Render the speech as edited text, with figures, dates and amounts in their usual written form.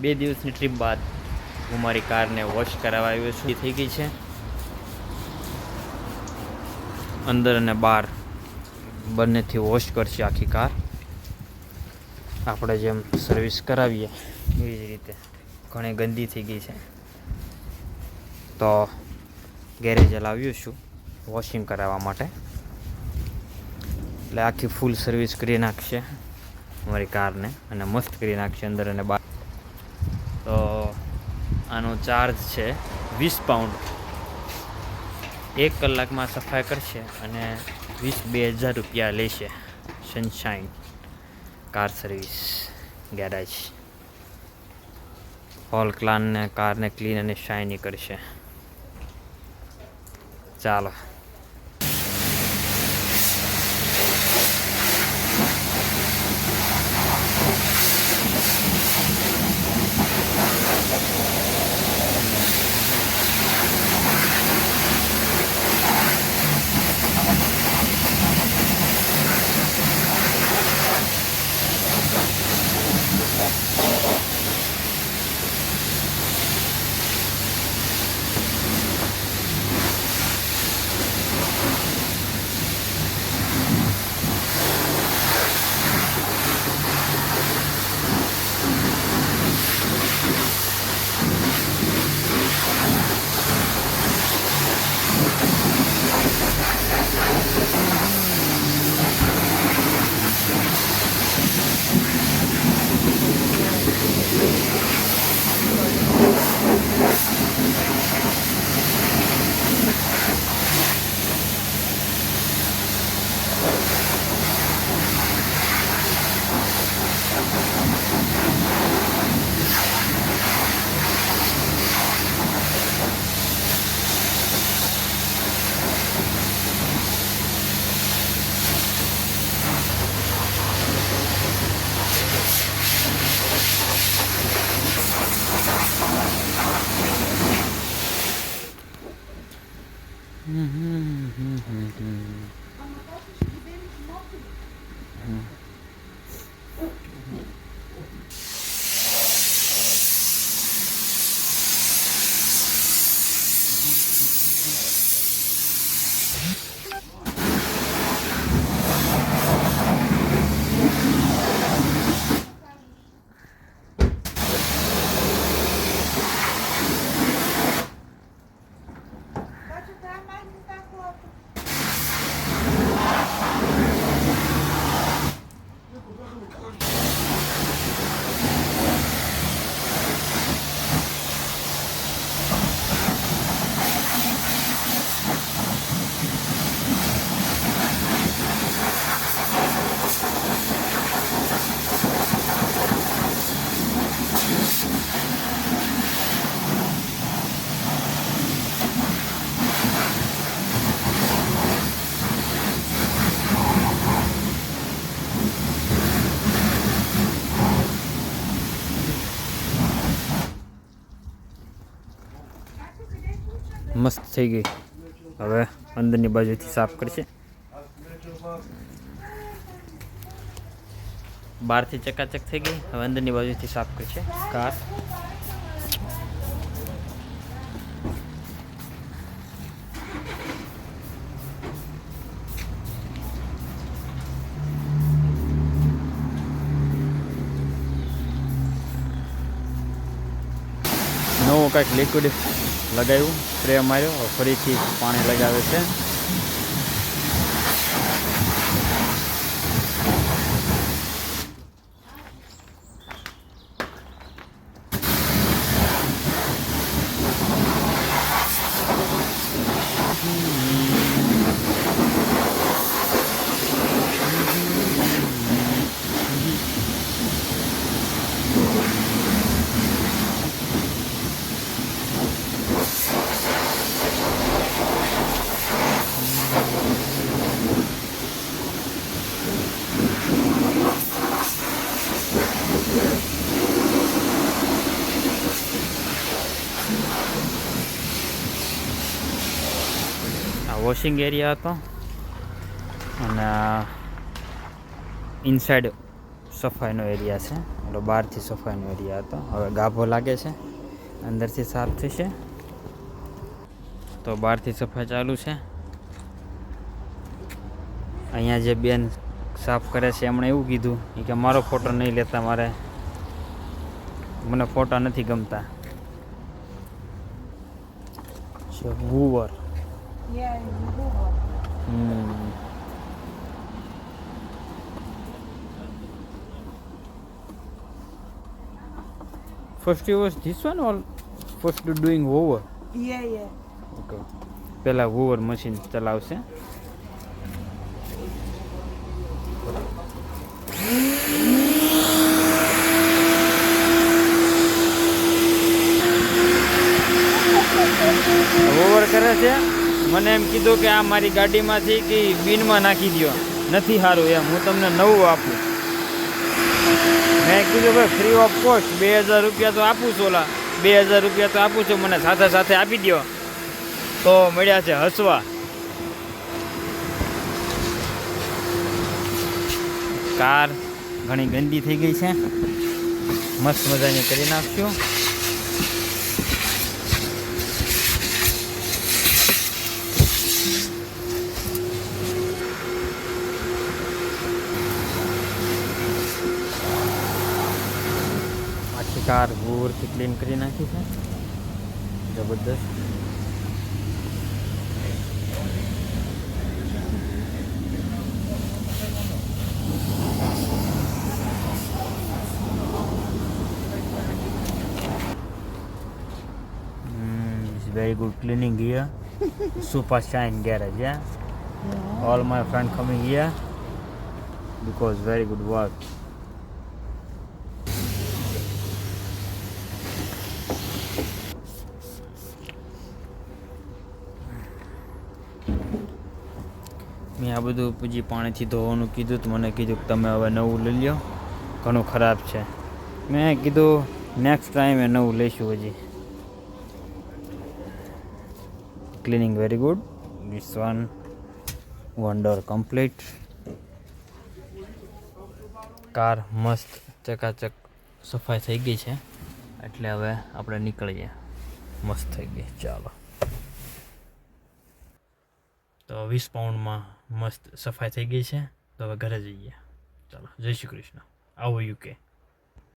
2 દિવસની ટ્રીપ બાદ હું મારી કારને વોશ કરાવવા આવ્યો છું. થઈ ગઈ છે અંદર અને બહાર બંનેથી વોશ કરશે આખી કાર. આપણે જેમ સર્વિસ કરાવીએ એવી જ રીતે. ઘણી ગંદી થઈ ગઈ છે તો ગેરેજે લાવ્યો છું વોશિંગ કરાવવા માટે. એટલે આખી ફૂલ સર્વિસ કરી નાખશે અમારી કારને અને મસ્ત કરી નાખશે અંદર અને બહાર. તો આનો ચાર્જ છે 20 પાઉન્ડ. 1 કલાકમાં સફાઈ કરશે અને 2,000 રૂપિયા લેશે. Sunshine car service garage. Whole કારને ક્લીન અને શાઇની કરશે. ચાલો. મસ્ત થઈ ગઈ. હવે અંદરની બાજુથી સાફ કરશે. બહારથી ચકાચક થઈ ગઈ. હવે અંદરની બાજુથી સાફ કરશે કાર. નવું કંઈક લિક્વિડ લગાવ્યું, સ્પ્રે માર્યો, ફરીથી પાણી લગાવે છે. વોશિંગ એરિયા હતો અને ઇનસાઇડ સફાઈનો એરિયા છે. એટલે બહારથી સફાઈનો એરિયા હતો, હવે ગાભો લાગે છે, અંદરથી સાફ થશે. તો બહારથી સફાઈ ચાલુ છે. અહીંયા જે બેન સાફ કરે છે એમણે એવું કીધું કે મારો ફોટો નહીં લેતા, મને ફોટા નથી ગમતા. વૂવર. First you was this one or first doing Hoover? Okay. પહેલા Hoover મશીન ચલાવશે. Hoover કરે છે. મને એમ કીધું કે આ મારી ગાડીમાંથી કે બિનમાં નાખી દો, નથી સારું એમ, હું તમને નવું આપું. મેં કીધું ભાઈ ફ્રી ઓફ કોસ્ટ 2000 રૂપિયા તો આપું છું, 2000 રૂપિયા તો આપું છું, મને સાથે સાથે આપી દો. તો મળ્યા છે હસવા. કાર ઘણી ગંદી થઈ ગઈ છે, મસ્ત મજાની કરી નાખશું. કાર ગોળથી ક્લીન કરી નાખી છે, જબરદસ્ત. It's very good cleaning here. Super shine garage, yeah. All my friends coming here because very good work. મેં આ બધું પછી પાણીથી ધોવાનું કીધું તો મને કીધું કે તમે હવે નવું લઈ લો, ઘણું ખરાબ છે. મેં કીધું નેક્સ્ટ ટાઈમ એ નવું લઈશું. હજી cleaning very good. This one door complete. Car મસ્ત ચકાચક સફાઈ થઈ ગઈ છે, એટલે હવે આપણે નીકળીએ. મસ્ત થઈ ગઈ. ચાલો, તો 20 પાઉન્ડમાં મસ્ત સફાઈ થઈ ગઈ છે. તો હવે ઘરે જઈએ. ચાલો, જય શ્રી કૃષ્ણ. આવો UK.